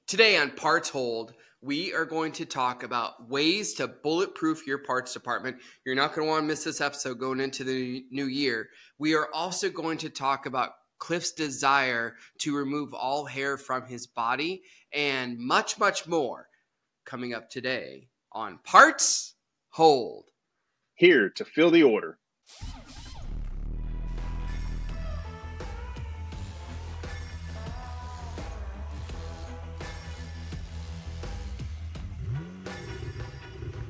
Today on Parts Hold, we are going to talk about ways to bulletproof your parts department. You're not going to want to miss this episode going into the new year. We are also going to talk about Cliff's desire to remove all hair from his body and much, much more coming up today on Parts Hold. Here to fill the order.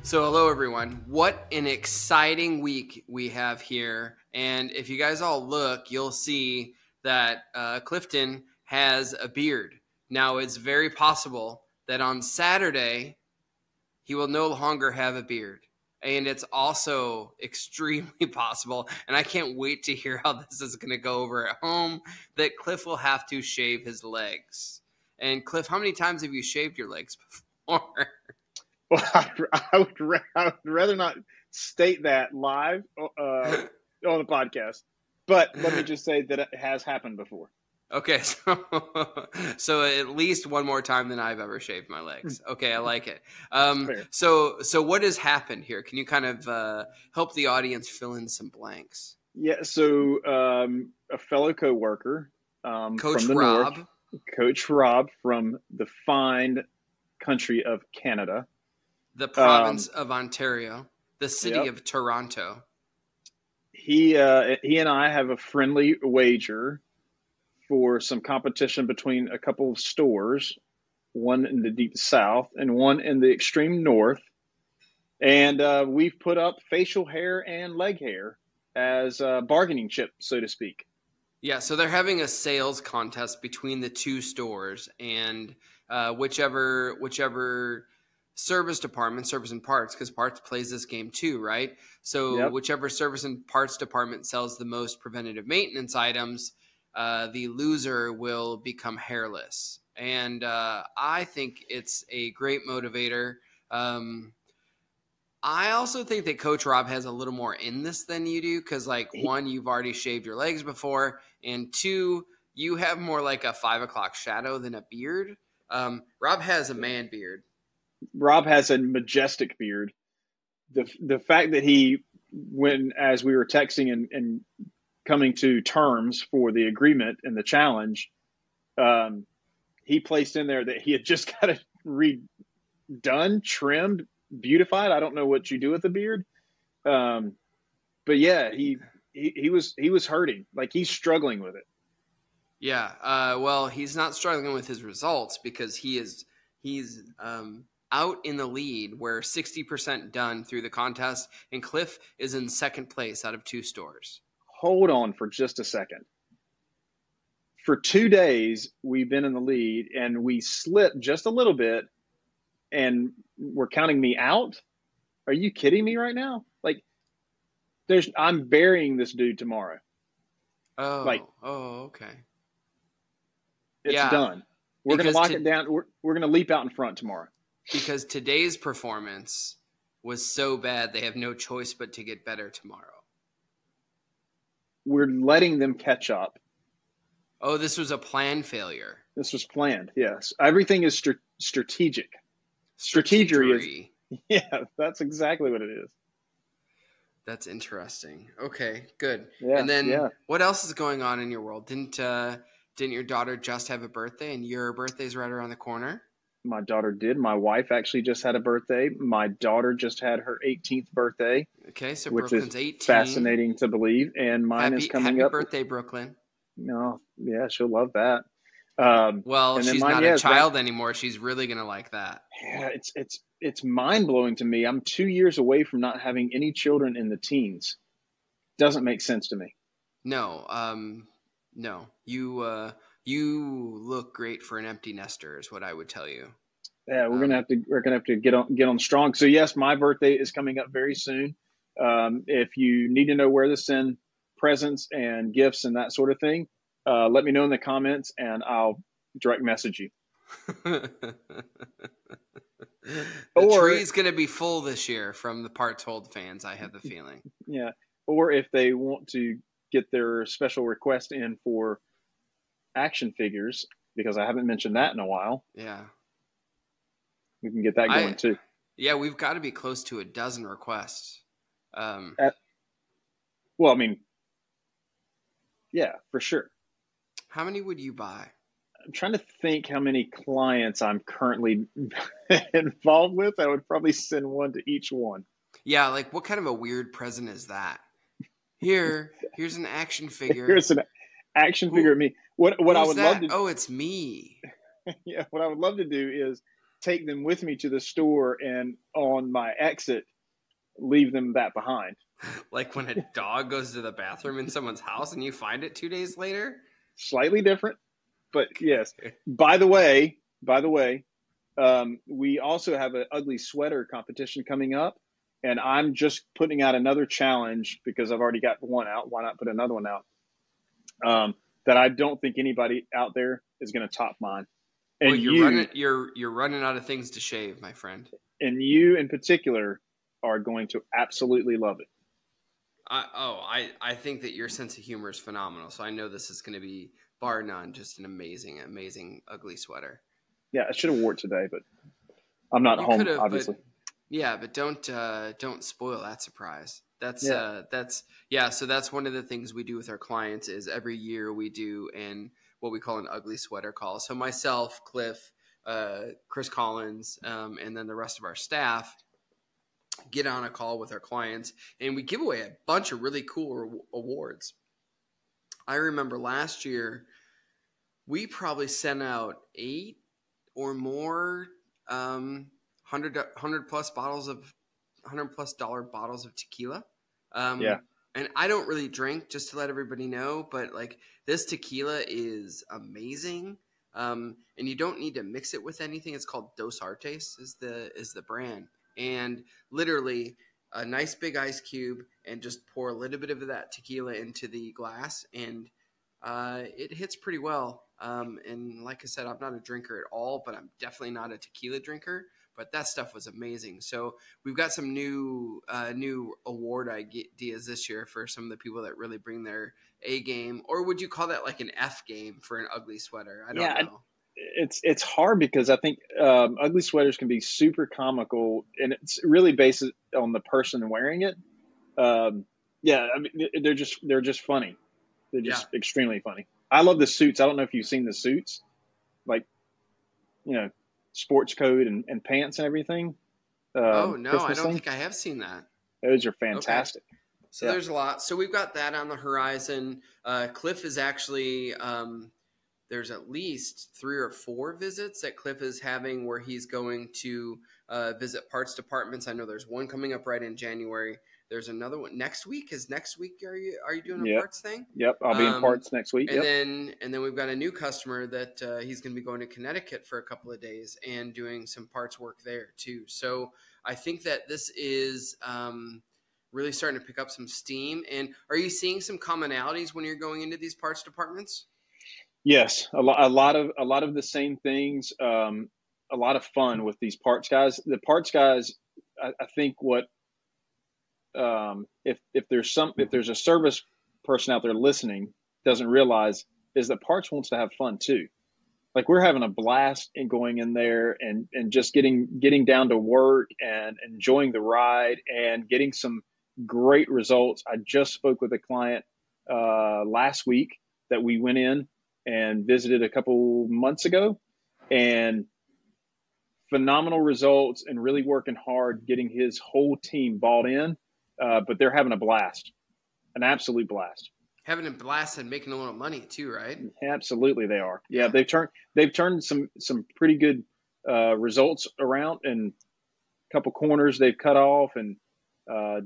So hello everyone. What an exciting week we have here. And if you guys all look, you'll see that Clifton has a beard. Now it's very possible that on Saturday he will no longer have a beard. And it's also extremely possible, and I can't wait to hear how this is going to go over at home, that Cliff will have to shave his legs. And Cliff, how many times have you shaved your legs before? Well, I would rather not state that live on the podcast, but let me just say that it has happened before. Okay, so at least one more time than I've ever shaved my legs. Okay, I like it. So what has happened here? Can you kind of help the audience fill in some blanks? Yeah, so a fellow coworker, Coach from the Rob, north, Coach Rob from the fine country of Canada. The province of Ontario, the city of Toronto. He and I have a friendly wager for some competition between a couple of stores, one in the deep south and one in the extreme north. And we've put up facial hair and leg hair as a bargaining chip, so to speak. Yeah, so they're having a sales contest between the two stores, and whichever service and parts, because parts plays this game too, right? So whichever service and parts department sells the most preventative maintenance items, the loser will become hairless. And I think it's a great motivator. I also think that Coach Rob has a little more in this than you do, because one, you've already shaved your legs before, and two, you have more like a 5 o'clock shadow than a beard. Rob has a man beard. Rob has a majestic beard. The fact that he, as we were texting and coming to terms for the agreement and the challenge, he placed in there that he had just got it redone, trimmed, beautified. I don't know what you do with a beard, but yeah, he was hurting. Like, he's struggling with it. Yeah, well, he's not struggling with his results because he's out in the lead. We're 60% done through the contest, and Cliff is in second place out of two stores. Hold on for just a second. For 2 days, we've been in the lead, and we slipped just a little bit, and we're counting me out? Are you kidding me right now? Like, I'm burying this dude tomorrow. Okay. It's done. We're going to lock it down. We're going to leap out in front tomorrow. Because today's performance was so bad, they have no choice but to get better tomorrow. We're letting them catch up. Oh, this was a planned failure. This was planned, yes. Everything is strategic. Strategery is, yeah, that's exactly what it is. That's interesting. Okay, good. Yeah, and then what else is going on in your world? Didn't your daughter just have a birthday, and your birthday's right around the corner? My daughter did. My wife actually just had a birthday. My daughter just had her 18th birthday. Okay, so which Brooklyn's is 18. Fascinating to believe. And mine is coming happy up. Happy birthday, Brooklyn. No, yeah, she'll love that. Well, she's not a child anymore. She's really going to like that. Yeah, it's mind-blowing to me. I'm 2 years away from not having any children in the teens. Doesn't make sense to me. No. You look great for an empty nester, is what I would tell you. Yeah, we're gonna have to get on strong. So yes, my birthday is coming up very soon. If you need to know where to send presents and gifts and that sort of thing, let me know in the comments, and I'll direct message you. The tree's going to be full this year from the Parts Hold fans, I have the feeling. Yeah, or if they want to get their special request in for action figures, because I haven't mentioned that in a while. Yeah. We can get that going too. Yeah, we've got to be close to a dozen requests. Well, I mean, yeah, for sure. How many would you buy? I'm trying to think how many clients I'm currently involved with. I would probably send one to each one. Yeah, like what kind of a weird present is that? Here's an action figure. Here's an action figure of me. What I would love to Oh, it's me. Yeah, what I would love to do is take them with me to the store, and on my exit, leave them that behind. Like when a dog goes to the bathroom in someone's house and you find it 2 days later? Slightly different, but yes. By the way, we also have an ugly sweater competition coming up, and I'm just putting out another challenge because I've already got one out. Why not put another one out? That I don't think anybody out there is going to top mine. And well, you're running out of things to shave, my friend. And you in particular are going to absolutely love it. I think that your sense of humor is phenomenal. So I know this is going to be, bar none, just an amazing ugly sweater. Yeah, I should have wore it today, but I'm not home, obviously. But don't spoil that surprise. So that's one of the things we do with our clients is every year we do what we call an ugly sweater call. So myself, Cliff, Chris Collins, and then the rest of our staff get on a call with our clients, and we give away a bunch of really cool awards. I remember last year we probably sent out 8 or more $100 plus bottles of $100+ bottles of tequila. And I don't really drink, just to let everybody know, but like this tequila is amazing. And you don't need to mix it with anything. It's called Dos Artes is the brand. And literally a nice big ice cube and just pour a little bit of that tequila into the glass, and it hits pretty well. And like I said, I'm not a drinker at all, but I'm definitely not a tequila drinker. But that stuff was amazing. So we've got some new award ideas this year for some of the people that really bring their A game. Or would you call that like an F game for an ugly sweater? I don't know. It's hard because I think ugly sweaters can be super comical, and it's really based on the person wearing it. I mean, they're just funny. They're just extremely funny. I love the suits. I don't know if you've seen the suits, like, sports coat and pants and everything. Oh, no, I don't think I have seen that. Those are fantastic. Okay. So there's a lot. So we've got that on the horizon. Cliff is actually there's at least 3 or 4 visits that Cliff is having where he's going to visit parts departments. I know there's one coming up right in January. There's another one next week. Are you doing a parts thing? Yep, I'll be in parts next week. And then we've got a new customer that he's going to be going to Connecticut for a couple of days and doing some parts work there too. So I think that this is really starting to pick up some steam. And are you seeing some commonalities when you're going into these parts departments? Yes, a lot of the same things. A lot of fun with these parts guys. The parts guys, I think if there's a service person out there listening doesn't realize is that parts wants to have fun too. Like we're having a blast in going in there and just getting down to work and enjoying the ride and getting some great results. I just spoke with a client last week that we went in and visited a couple months ago, and phenomenal results and really working hard getting his whole team bought in. But they're having a blast, an absolute blast. Having a blast and making a little money too, right? Absolutely, they are. Yeah, they've turned some pretty good results around, and a couple corners they've cut off, and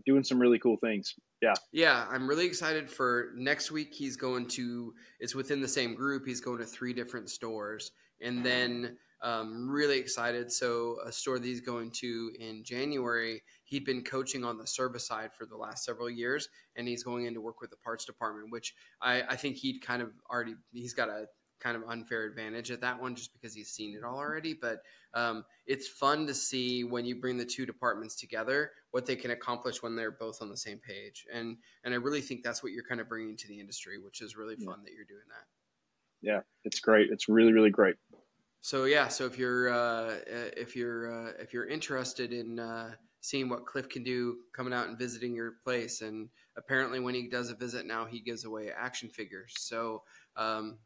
doing some really cool things. Yeah, I'm really excited for next week. It's within the same group. He's going to 3 different stores, and then really excited. So a store that he's going to in January, he'd been coaching on the service side for the last several years, and he's going in to work with the parts department, which I think he's got a kind of unfair advantage at that one just because he's seen it all already. But it's fun to see when you bring the 2 departments together, what they can accomplish when they're both on the same page. And I really think that's what you're kind of bringing to the industry, which is really fun that you're doing that. Yeah, it's great. It's really, really great. So yeah, so if you're interested in seeing what Cliff can do, coming out and visiting your place, and apparently when he does a visit now, he gives away action figures. So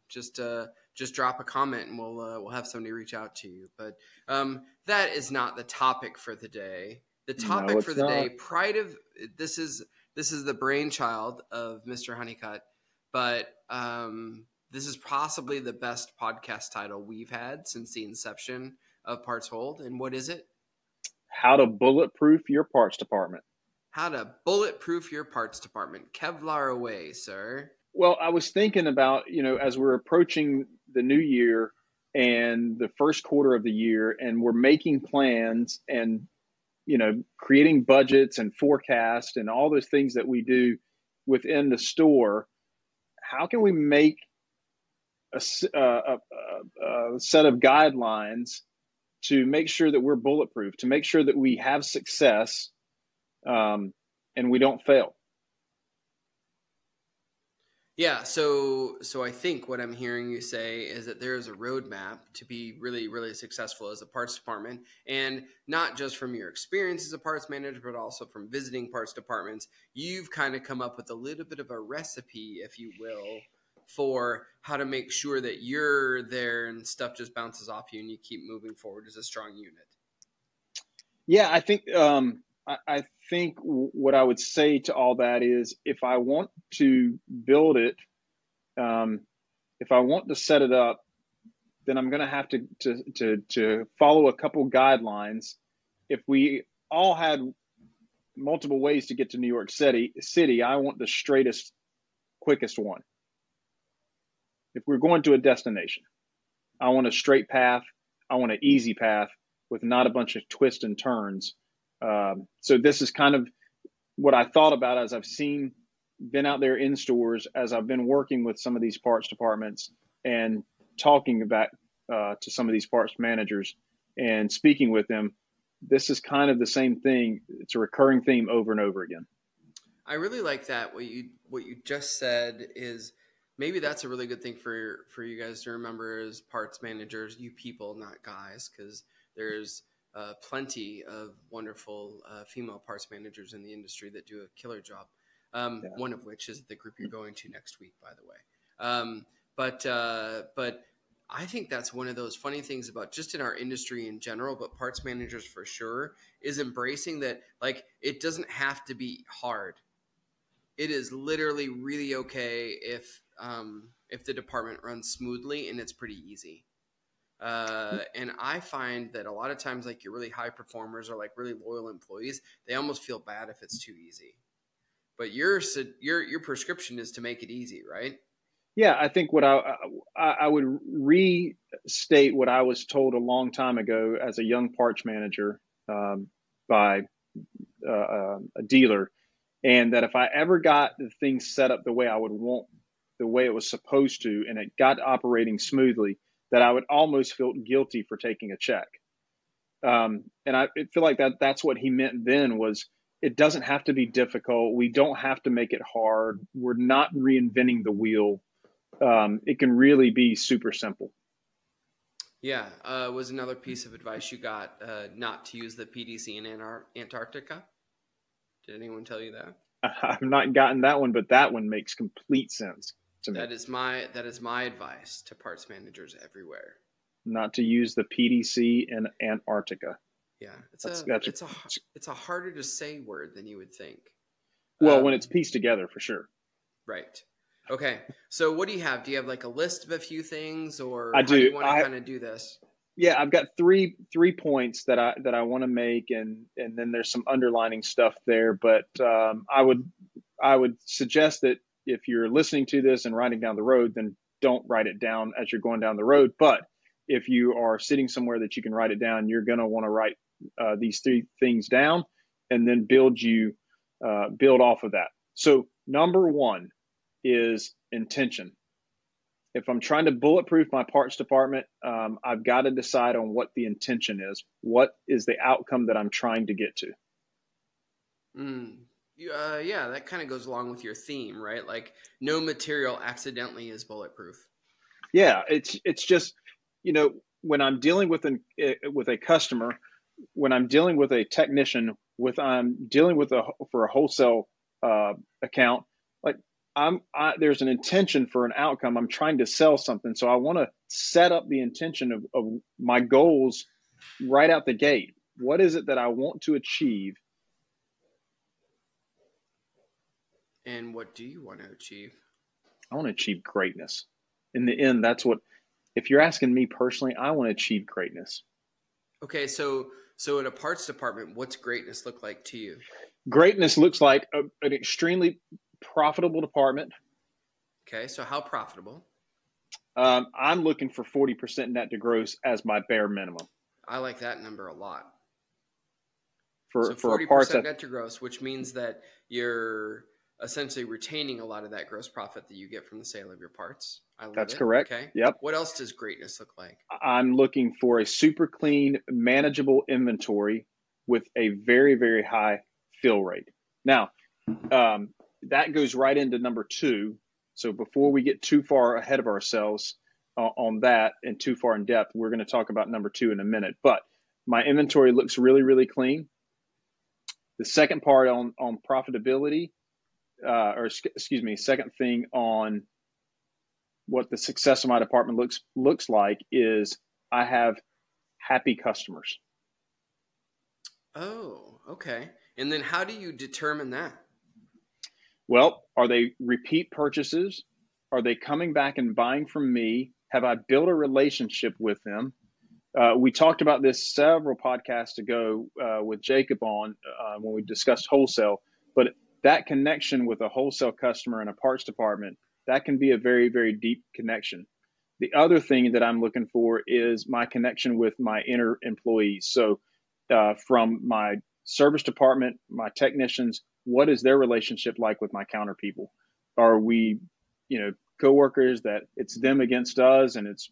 just drop a comment and we'll have somebody reach out to you. But that is not the topic for the day. The No, topic for it's the day, not. pride of this is the brainchild of Mr. Honeycutt, but this is possibly the best podcast title we've had since the inception of Parts Hold. And what is it? How to bulletproof your parts department. How to bulletproof your parts department. Kevlar away, sir. Well, I was thinking about, as we're approaching the new year and the first quarter of the year, and we're making plans and, creating budgets and forecasts and all those things that we do within the store, how can we make a set of guidelines to make sure that we're bulletproof, to make sure that we have success and we don't fail? Yeah, so I think what I'm hearing you say is that there is a roadmap to be really, really successful as a parts department, and not just from your experience as a parts manager, but also from visiting parts departments. You've kind of come up with a little bit of a recipe, if you will, for how to make sure that you're there and stuff just bounces off you and you keep moving forward as a strong unit. Yeah, I think I think what I would say to all that is if I want to build it, if I want to set it up, then I'm going to have to follow a couple guidelines. If we all had multiple ways to get to New York City, I want the straightest, quickest one. If we're going to a destination, I want a straight path. I want an easy path with not a bunch of twists and turns. So this is kind of what I thought about as I've been out there in stores, as I've been working with some of these parts departments and talking about to some of these parts managers and speaking with them. This is kind of the same thing. It's a recurring theme over and over again. I really like that. What you just said is maybe that's a really good thing for you guys to remember as parts managers, you people, not guys, because there's plenty of wonderful female parts managers in the industry that do a killer job. One of which is the group you're going to next week, by the way. But I think that's one of those funny things about just in our industry in general, but parts managers for sure, is embracing that, like, it doesn't have to be hard. It is literally really okay if the department runs smoothly and it's pretty easy. And I find that a lot of times, like, your really high performers or like really loyal employees, they almost feel bad if it's too easy. But your prescription is to make it easy, right? Yeah, I think what I would restate what I was told a long time ago as a young parts manager by a dealer, and that if I ever got the thing set up the way I would want, the way it was supposed to, and it got operating smoothly, that I would almost feel guilty for taking a check. And I feel like that's what he meant then was it doesn't have to be difficult. We don't have to make it hard. We're not reinventing the wheel. It can really be super simple. Yeah. Was another piece of advice you got not to use the PDC in Antarctica? Did anyone tell you that? I've not gotten that one, but that one makes complete sense to me. That is my advice to parts managers everywhere. Not to use the PDC in Antarctica. Yeah, it's a harder to say word than you would think. Well, when it's pieced together, for sure. Right. Okay. So what do you have? Do you have like a list of a few things, or I how do you want to kind of do this? Yeah, I've got three points that I want to make, and then there's some underlining stuff there. But I would suggest that if you're listening to this and riding down the road, then don't write it down as you're going down the road. But if you are sitting somewhere that you can write it down, you're going to want to write these three things down, and then build off of that. So number one is intention. If I'm trying to bulletproof my parts department, I've got to decide on what the intention is. What is the outcome that I'm trying to get to? Yeah, that kind of goes along with your theme, right? Like, no material accidentally is bulletproof. Yeah, it's just, when I'm dealing with a customer, when I'm dealing with a technician, I'm dealing with for a wholesale account, like there's an intention for an outcome. I'm trying to sell something, so I want to set up the intention of my goals right out the gate. What is it that I want to achieve? And what do you want to achieve? I want to achieve greatness. In the end, that's what, if you're asking me personally, I want to achieve greatness. Okay, so in a parts department, what's greatness look like to you? Greatness looks like an extremely profitable department. Okay, so how profitable? I'm looking for 40% net to gross as my bare minimum. I like that number a lot. For 40% net to gross, which means that you're essentially retaining a lot of that gross profit that you get from the sale of your parts. That's correct. Okay. Yep. What else does greatness look like? I'm looking for a super clean, manageable inventory with a very, very high fill rate. Now, that goes right into number 2. So before we get too far ahead of ourselves on that and too far in depth, we're going to talk about number 2 in a minute. But my inventory looks really, really clean. The second part on profitability, second thing on what the success of my department looks like is I have happy customers. Oh, okay. And then how do you determine that? Well, are they repeat purchases? Are they coming back and buying from me? Have I built a relationship with them? We talked about this several podcasts ago with Jacob when we discussed wholesale, but that connection with a wholesale customer in a parts department, that can be a very, very deep connection. The other thing that I'm looking for is my connection with my inner employees. So from my service department, my technicians, what is their relationship like with my counter people? Are we, coworkers that it's them against us and it's,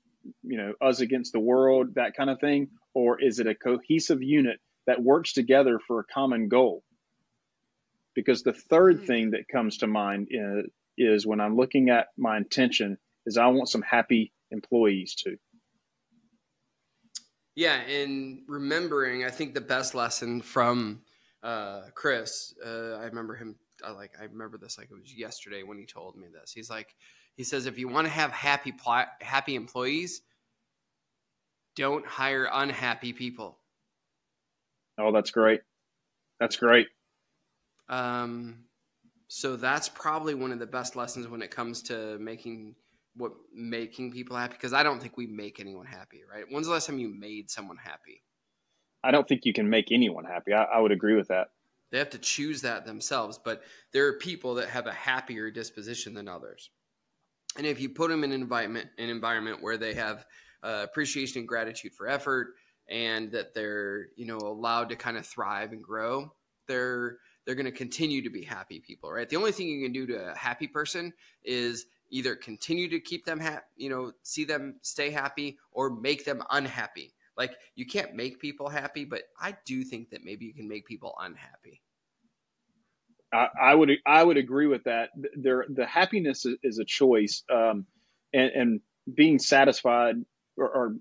us against the world, that kind of thing? Or is it a cohesive unit that works together for a common goal? Because the third thing that comes to mind is when I'm looking at my intention is I want some happy employees too. Yeah, and remembering, I think the best lesson from Chris, I remember him. I remember this like it was yesterday when he told me this. He says, if you want to have happy employees, don't hire unhappy people. Oh, that's great. That's great. So that's probably one of the best lessons when it comes to making people happy, because I don't think we make anyone happy, right? When's the last time you made someone happy? I don't think you can make anyone happy. I would agree with that. They have to choose that themselves, but there are people that have a happier disposition than others. And if you put them in an environment where they have appreciation and gratitude for effort, and that they're allowed to kind of thrive and grow, they're going to continue to be happy people, right? The only thing you can do to a happy person is either continue to keep them see them stay happy, or make them unhappy. Like, you can't make people happy, but I do think that maybe you can make people unhappy. I would agree with that. The happiness is a choice, and being satisfied, or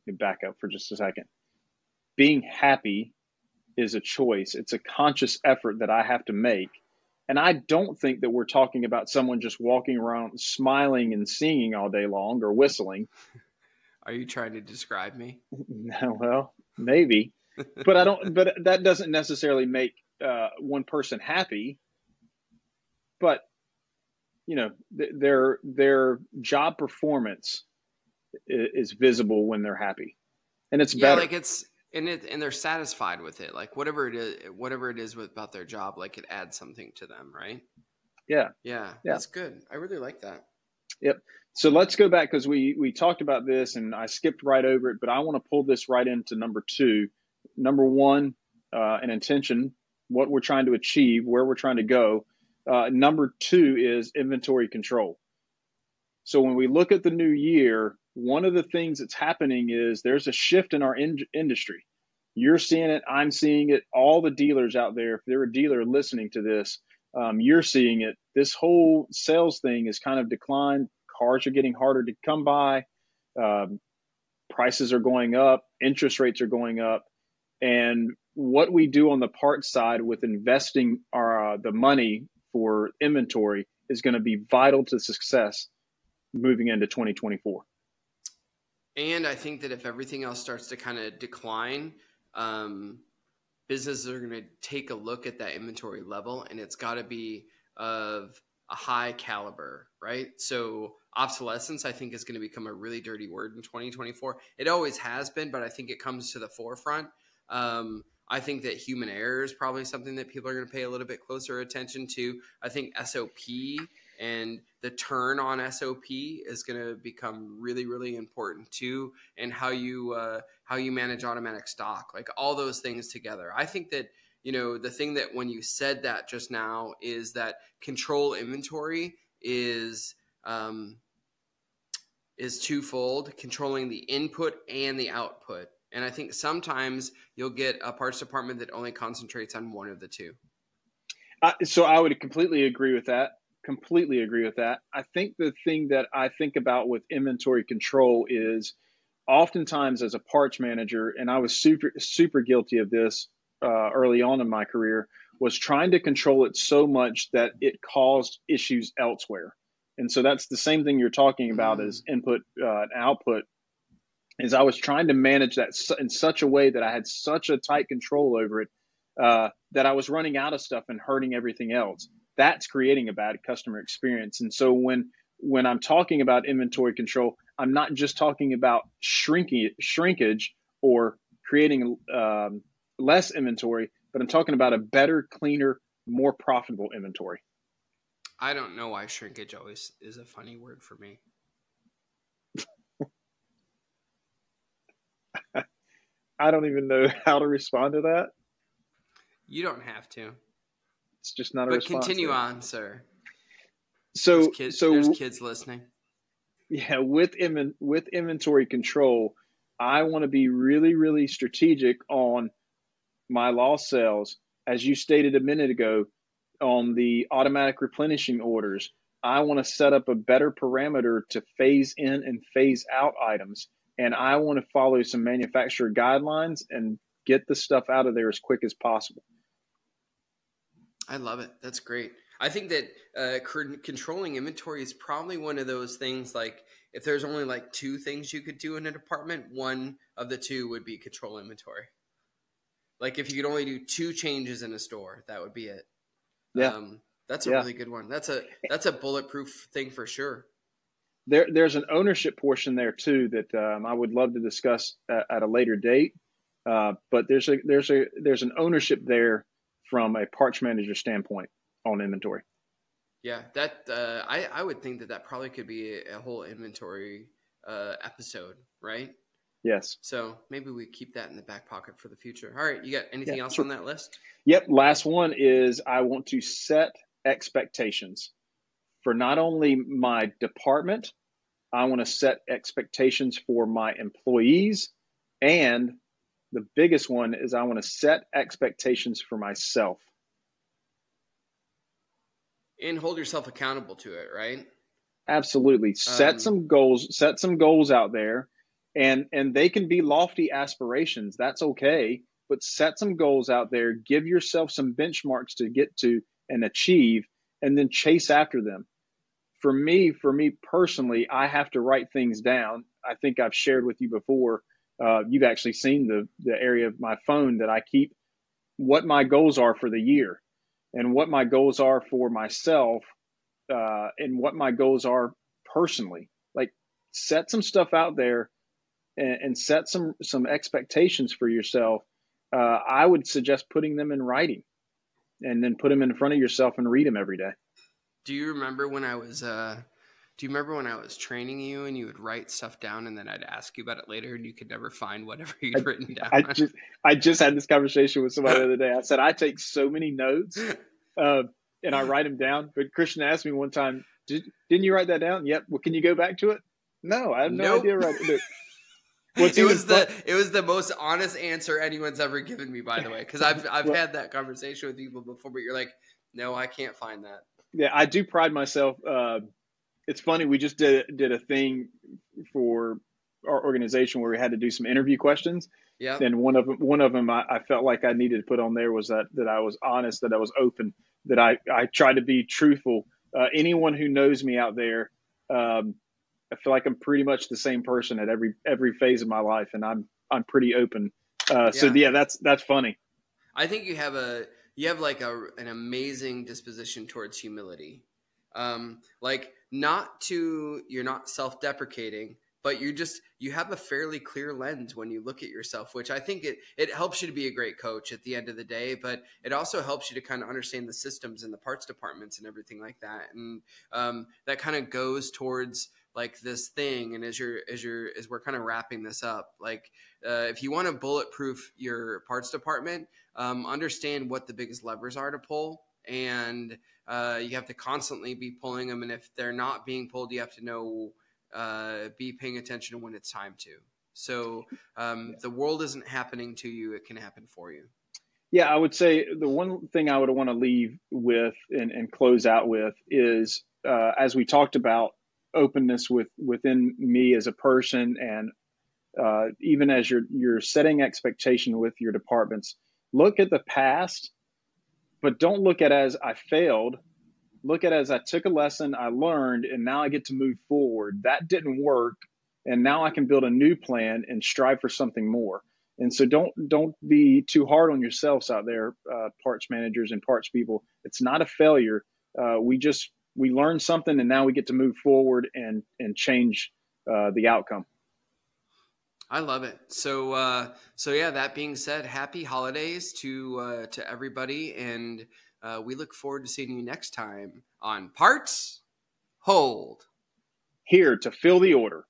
back up for just a second. Being happy is a choice. It's a conscious effort that I have to make. And I don't think that we're talking about someone just walking around smiling and singing all day long or whistling. Are you trying to describe me? Well, maybe, but that doesn't necessarily make one person happy. But their job performance is visible when they're happy, and it's better. Like and they're satisfied with it. Like whatever it is about their job, like it adds something to them, right? Yeah, that's good. I really like that. Yep. So let's go back, because we talked about this and I skipped right over it, but I want to pull this right into number 2. Number 1, an intention, what we're trying to achieve, where we're trying to go. Number 2 is inventory control. So when we look at the new year, one of the things that's happening is there's a shift in our industry. You're seeing it. I'm seeing it. All the dealers out there, if they're a dealer listening to this, you're seeing it. This whole sales thing is kind of declined. Cars are getting harder to come by. prices are going up, interest rates are going up, and what we do on the parts side with investing the money for inventory is going to be vital to success moving into 2024. And I think that if everything else starts to kind of decline, businesses are going to take a look at that inventory level, and it's got to be of a high caliber, right? So obsolescence, I think, is going to become a really dirty word in 2024. It always has been, but I think it comes to the forefront. I think that human error is probably something that people are going to pay a little bit closer attention to. I think SOP and the turn on SOP is going to become really, really important too, and how you manage automatic stock, like all those things together. I think that, the thing that when you said that just now is that control inventory is twofold, controlling the input and the output. And I think sometimes you'll get a parts department that only concentrates on one of the two. So I would completely agree with that. I think the thing that I think about with inventory control is oftentimes as a parts manager, and I was super guilty of this early on in my career, was trying to control it so much that it caused issues elsewhere. And so that's the same thing you're talking about as input and output, is I was trying to manage that in such a way that I had such a tight control over it that I was running out of stuff and hurting everything else. That's creating a bad customer experience. And so when I'm talking about inventory control, I'm not just talking about shrinkage or creating less inventory, but I'm talking about a better, cleaner, more profitable inventory. I don't know why shrinkage always is a funny word for me. I don't even know how to respond to that. You don't have to. It's just not a response. But continue on, sir. So there's kids listening. Yeah, with inventory control, I want to be really, really strategic on my lost sales. As you stated a minute ago, on the automatic replenishing orders, I want to set up a better parameter to phase in and phase out items. And I want to follow some manufacturer guidelines and get the stuff out of there as quick as possible. I love it. That's great. I think that controlling inventory is probably one of those things, like if there's only like two things you could do in a department, one of the two would be control inventory. Like if you could only do two changes in a store, that would be it. Yeah. That's a really good one. That's a bulletproof thing for sure. There's an ownership portion there too that I would love to discuss at a later date. But there's an ownership there from a parts manager standpoint on inventory. Yeah, that I would think that probably could be a whole inventory episode, right? Yes. So maybe we keep that in the back pocket for the future. All right, you got anything else on that list? Yep. Last one is I want to set expectations for not only my department. I want to set expectations for my employees, and the biggest one is I want to set expectations for myself. And hold yourself accountable to it, right? Absolutely. Set some goals out there, and they can be lofty aspirations. That's okay, but set some goals out there, give yourself some benchmarks to get to and achieve, and then chase after them. For me personally, I have to write things down. I think I've shared with you before. You've actually seen the area of my phone that I keep what my goals are for the year and what my goals are for myself and what my goals are personally. Like set some stuff out there and set some expectations for yourself. I would suggest putting them in writing and then put them in front of yourself and read them every day. Do you remember when I was training you and you would write stuff down and then I'd ask you about it later and you could never find whatever you'd written down? I just had this conversation with somebody the other day. I said, I take so many notes and I write them down. But Christian asked me one time, didn't you write that down? Yep. Well, can you go back to it? No, I have no idea right to do it. It was the most honest answer anyone's ever given me, by the way, because I've had that conversation with people before, but you're like, no, I can't find that. Yeah, I do pride myself. It's funny. We just did a thing for our organization where we had to do some interview questions. Yeah. And one of them I felt like I needed to put on there was that I was honest, that I was open, that I tried to be truthful. Anyone who knows me out there, I feel like I'm pretty much the same person at every phase of my life, and I'm pretty open. So Yeah. yeah, that's funny. I think you have like an amazing disposition towards humility. Like you're not self-deprecating, but you have a fairly clear lens when you look at yourself, which I think it helps you to be a great coach at the end of the day, but it also helps you to kind of understand the systems and the parts departments and everything like that. And that kind of goes towards like this thing. And as we're kind of wrapping this up, like if you want to bulletproof your parts department, understand what the biggest levers are to pull, and you have to constantly be pulling them. And if they're not being pulled, you have to know, be paying attention to when it's time to. So the world isn't happening to you; it can happen for you. Yeah, I would say the one thing I would want to leave with and close out with is, as we talked about openness within me as a person, and even as you're setting expectation with your departments, look at the past, but don't look at it as I failed. Look at it as I took a lesson, I learned, and now I get to move forward. That didn't work, and now I can build a new plan and strive for something more. And so don't be too hard on yourselves out there, parts managers and parts people. It's not a failure. We learned something, and now we get to move forward and change the outcome. I love it. So yeah. That being said, happy holidays to everybody, and we look forward to seeing you next time on Parts Hold. Here to fill the order.